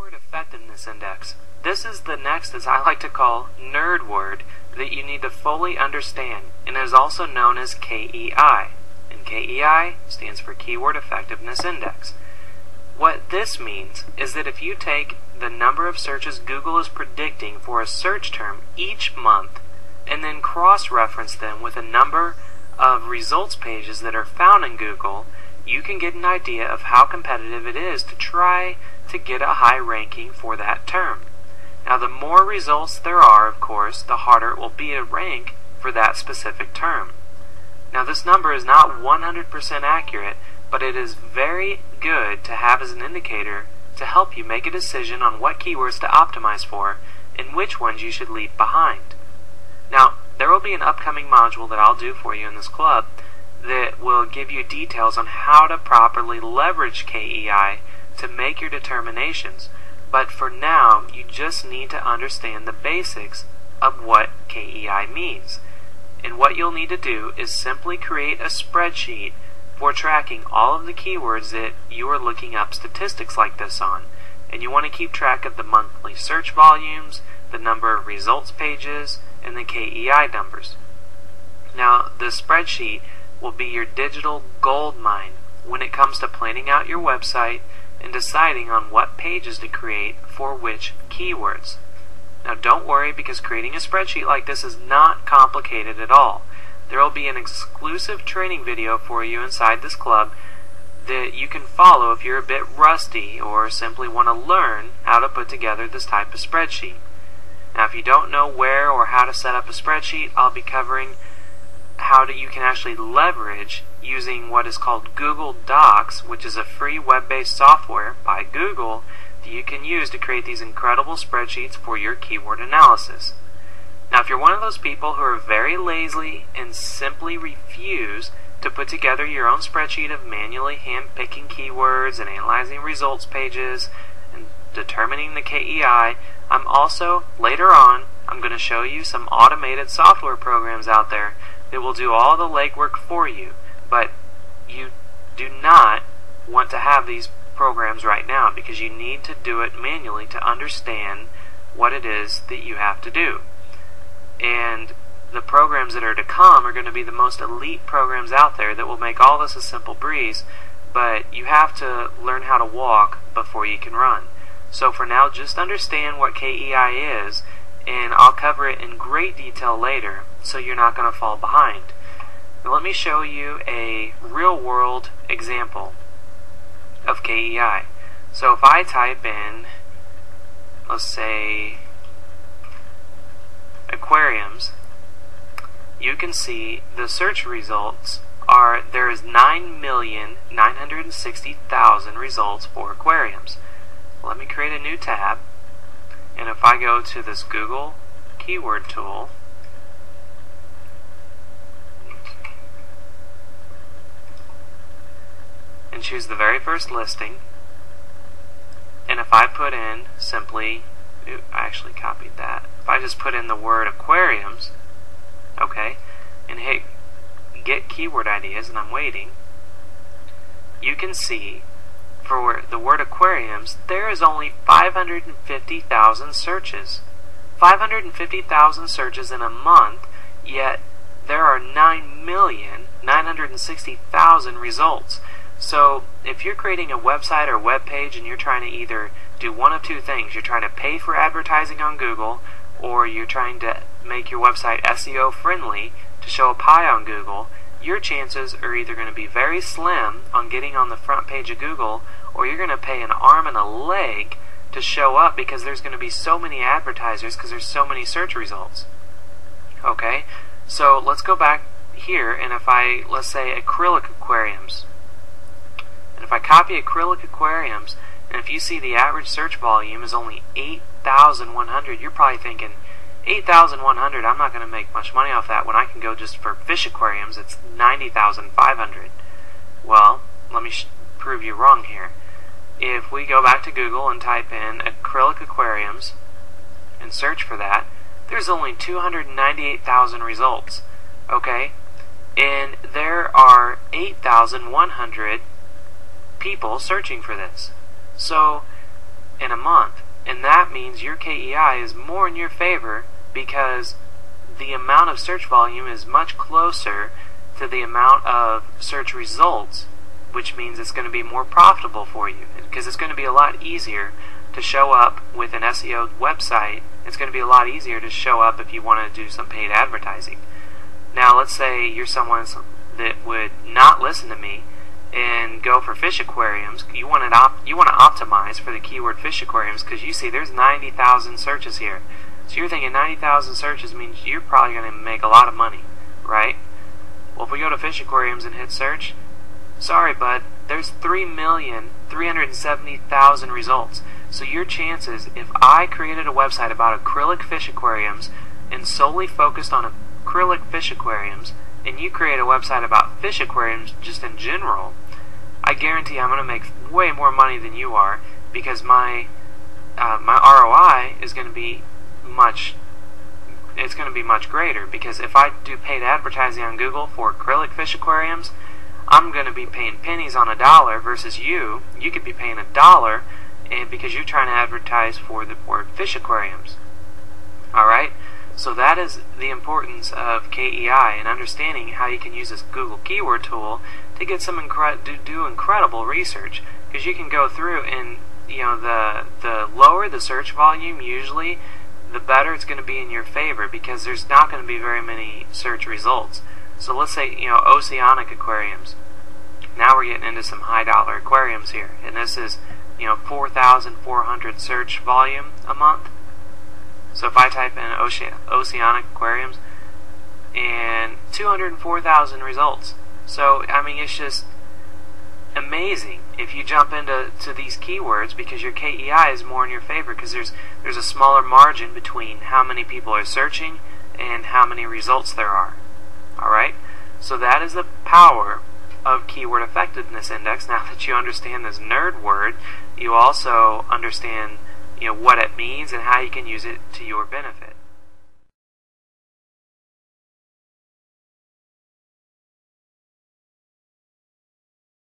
Keyword Effectiveness Index. This is the next, as I like to call, nerd word that you need to fully understand, and is also known as KEI. And KEI stands for Keyword Effectiveness Index. What this means is that if you take the number of searches Google is predicting for a search term each month and then cross-reference them with a number of results pages that are found in Google, you can get an idea of how competitive it is to try to get a high ranking for that term. Now, the more results there are, of course, the harder it will be to rank for that specific term. Now, this number is not 100% accurate, but it is very good to have as an indicator to help you make a decision on what keywords to optimize for and which ones you should leave behind. Now, there will be an upcoming module that I'll do for you in this club that will give you details on how to properly leverage KEI to make your determinations. But for now, you just need to understand the basics of what KEI means. And what you'll need to do is simply create a spreadsheet for tracking all of the keywords that you are looking up statistics like this on. And you want to keep track of the monthly search volumes, the number of results pages, and the KEI numbers. Now, the spreadsheet will be your digital gold mine when it comes to planning out your website and deciding on what pages to create for which keywords. Now, don't worry, because creating a spreadsheet like this is not complicated at all. There will be an exclusive training video for you inside this club that you can follow if you're a bit rusty or simply want to learn how to put together this type of spreadsheet. Now, if you don't know where or how to set up a spreadsheet, I'll be covering how you can actually leverage using what is called Google Docs, which is a free web-based software by Google that you can use to create these incredible spreadsheets for your keyword analysis. Now, if you're one of those people who are very lazy and simply refuse to put together your own spreadsheet of manually hand-picking keywords and analyzing results pages and determining the KEI, I'm also, later on, I'm going to show you some automated software programs out there that will do all the legwork for you. But you do not want to have these programs right now, because you need to do it manually to understand what it is that you have to do. And the programs that are to come are going to be the most elite programs out there that will make all this a simple breeze, but you have to learn how to walk before you can run. So for now, just understand what KEI is, and I'll cover it in great detail later, so you're not going to fall behind. Now, let me show you a real-world example of KEI. So if I type in, let's say, aquariums, you can see the search results are, there is 9,960,000 results for aquariums. Let me create a new tab, and if I go to this Google keyword tool, and choose the very first listing, and if I put in simply, I actually copied that, if I just put in the word aquariums, okay, and hit get keyword ideas, and I'm waiting, you can see for the word aquariums, there is only 550,000 searches. 550,000 searches in a month, yet there are 9,960,000 results. So if you're creating a website or web page and you're trying to either do one of two things, you're trying to pay for advertising on Google, or you're trying to make your website SEO friendly to show up high on Google, your chances are either going to be very slim on getting on the front page of Google, or you're going to pay an arm and a leg to show up, because there's going to be so many advertisers because there's so many search results. Okay, so let's go back here, and if I, let's say, acrylic aquariums, and if I copy acrylic aquariums, and if you see the average search volume is only 8,100, you're probably thinking, 8,100, I'm not going to make much money off that when I can go just for fish aquariums, it's 90,500. Well, let me prove you wrong here. If we go back to Google and type in acrylic aquariums and search for that, there's only 298,000 results, okay? And there are 8,100 people searching for this. So in a month. And that means your KEI is more in your favor because the amount of search volume is much closer to the amount of search results, which means it's going to be more profitable for you because it's going to be a lot easier to show up with an SEO website. It's going to be a lot easier to show up if you want to do some paid advertising. Now, let's say you're someone that would not listen to me and go for fish aquariums. You want to optimize for the keyword fish aquariums because you see there's 90,000 searches here. So you're thinking 90,000 searches means you're probably going to make a lot of money, right? Well, if we go to fish aquariums and hit search, sorry bud, there's 3,370,000 results. So your chances, if I created a website about acrylic fish aquariums and solely focused on acrylic fish aquariums, and you create a website about fish aquariums just in general, I guarantee I'm going to make way more money than you are because my ROI is going to be much greater. Because if I do paid advertising on Google for acrylic fish aquariums, I'm going to be paying pennies on a dollar versus you could be paying $1 and because you're trying to advertise for the word fish aquariums. Alright? So that is the importance of KEI and understanding how you can use this Google keyword tool to get some do incredible research, because you can go through and the lower the search volume, usually the better it's going to be in your favor because there's not going to be very many search results. So let's say oceanic aquariums. Now we're getting into some high dollar aquariums here, and this is 4,400 search volume a month. So if I type in oceanic aquariums and 204,000 results. So I mean, it's just amazing if you jump into these keywords because your KEI is more in your favor because there's a smaller margin between how many people are searching and how many results there are. Alright? So that is the power of Keyword Effectiveness Index. Now that you understand this nerd word, you also understand what it means and how you can use it to your benefit.